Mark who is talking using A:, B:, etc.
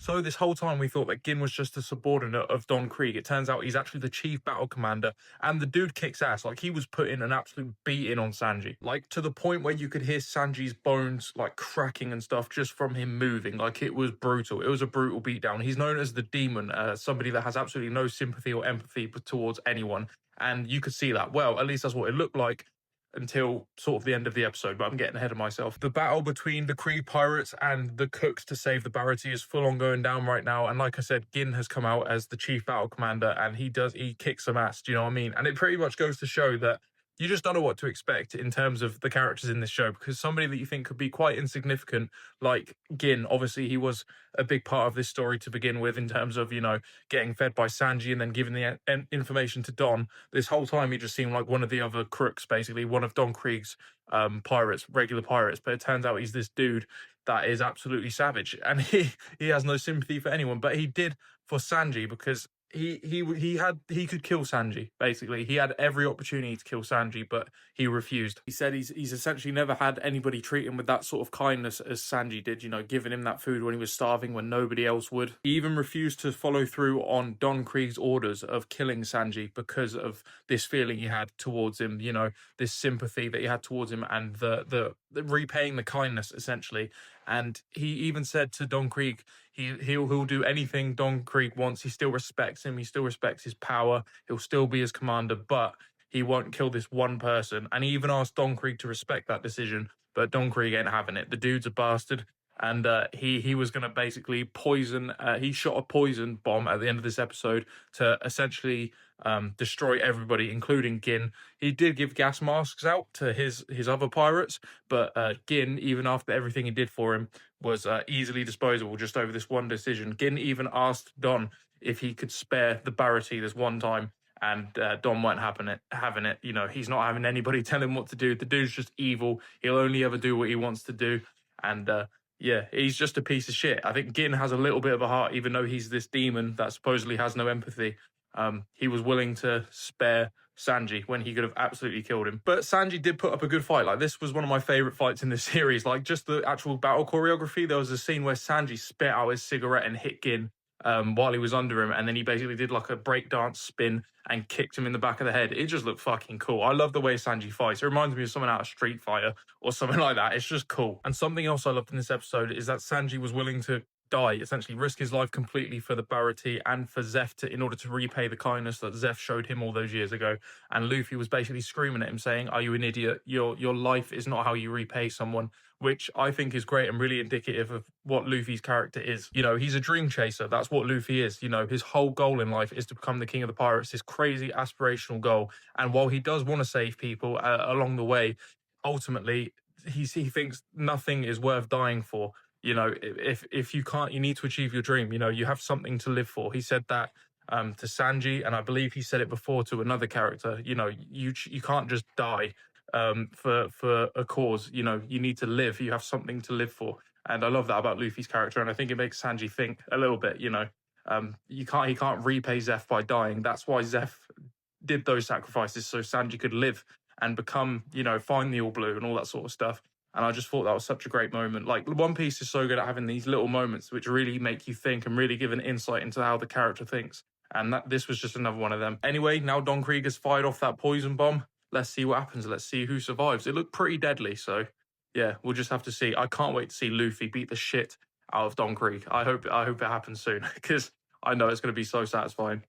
A: So this whole time we thought that Gin was just a subordinate of Don Krieg. It turns out he's actually the chief battle commander, and the dude kicks ass. Like, he was putting an absolute beating on Sanji, like to the point where you could hear Sanji's bones like cracking and stuff just from him moving. Like, it was brutal. It was a brutal beatdown. He's known as the demon, somebody that has absolutely no sympathy or empathy towards anyone. And you could see that. Well, at least that's what it looked like until sort of the end of the episode, but I'm getting ahead of myself. The battle between the Kree pirates and the cooks to save the Barati is full on going down right now. And like I said, Gin has come out as the chief battle commander, and he kicks some ass. Do you know what I mean? And it pretty much goes to show that you just don't know what to expect in terms of the characters in this show, because somebody that you think could be quite insignificant, like Gin, obviously he was a big part of this story to begin with in terms of, getting fed by Sanji and then giving the information to Don. This whole time he just seemed like one of the other crooks, basically, one of Don Krieg's pirates, regular pirates. But it turns out he's this dude that is absolutely savage, and he has no sympathy for anyone, but he did for Sanji, because he could kill Sanji. Basically, he had every opportunity to kill Sanji, but he refused. He said he's essentially never had anybody treat him with that sort of kindness as Sanji did, giving him that food when he was starving when nobody else would. He even refused to follow through on Don Krieg's orders of killing Sanji because of this feeling he had towards him, this sympathy that he had towards him, and the repaying the kindness, essentially. And he even said to Don Krieg, he'll do anything Don Krieg wants. He still respects him. He still respects his power. He'll still be his commander, but he won't kill this one person. And he even asked Don Krieg to respect that decision, but Don Krieg ain't having it. The dude's a bastard. And he was going to basically poison. He shot a poison bomb at the end of this episode to essentially destroy everybody, including Gin. He did give gas masks out to his other pirates, but Gin, even after everything he did for him, was easily disposable just over this one decision. Gin even asked Don if he could spare the Barati this one time, and Don weren't having it. He's not having anybody tell him what to do. The dude's just evil. He'll only ever do what he wants to do, and yeah, he's just a piece of shit. I think Gin has a little bit of a heart, even though he's this demon that supposedly has no empathy. He was willing to spare Sanji when he could have absolutely killed him. But Sanji did put up a good fight. Like, this was one of my favorite fights in this series. Like, just the actual battle choreography. There was a scene where Sanji spit out his cigarette and hit Gin while he was under him, and then he basically did like a breakdance spin and kicked him in the back of the head. It just looked fucking cool. I love the way Sanji fights. It reminds me of someone out of Street Fighter or something like that. It's just cool. And something else I loved in this episode is that Sanji was willing to die, essentially risk his life completely for the Barati and for Zeph in order to repay the kindness that Zeph showed him all those years ago. And Luffy was basically screaming at him saying, "Are you an idiot? Your life is not how you repay someone," which I think is great and really indicative of what Luffy's character is. He's a dream chaser. That's what Luffy is. His whole goal in life is to become the king of the pirates, this crazy aspirational goal. And while he does want to save people along the way, ultimately he thinks nothing is worth dying for. If you can't, you need to achieve your dream. You have something to live for. He said that to Sanji, and I believe he said it before to another character. You can't just die for a cause. You need to live. You have something to live for, and I love that about Luffy's character. And I think it makes Sanji think a little bit. He can't repay Zeph by dying. That's why Zeph did those sacrifices, so Sanji could live and become, find the All Blue and all that sort of stuff. And I just thought that was such a great moment. Like, One Piece is so good at having these little moments which really make you think and really give an insight into how the character thinks. And this was just another one of them. Anyway, now Don Krieg has fired off that poison bomb. Let's see what happens. Let's see who survives. It looked pretty deadly, so yeah, we'll just have to see. I can't wait to see Luffy beat the shit out of Don Krieg. I hope it happens soon, because I know it's going to be so satisfying.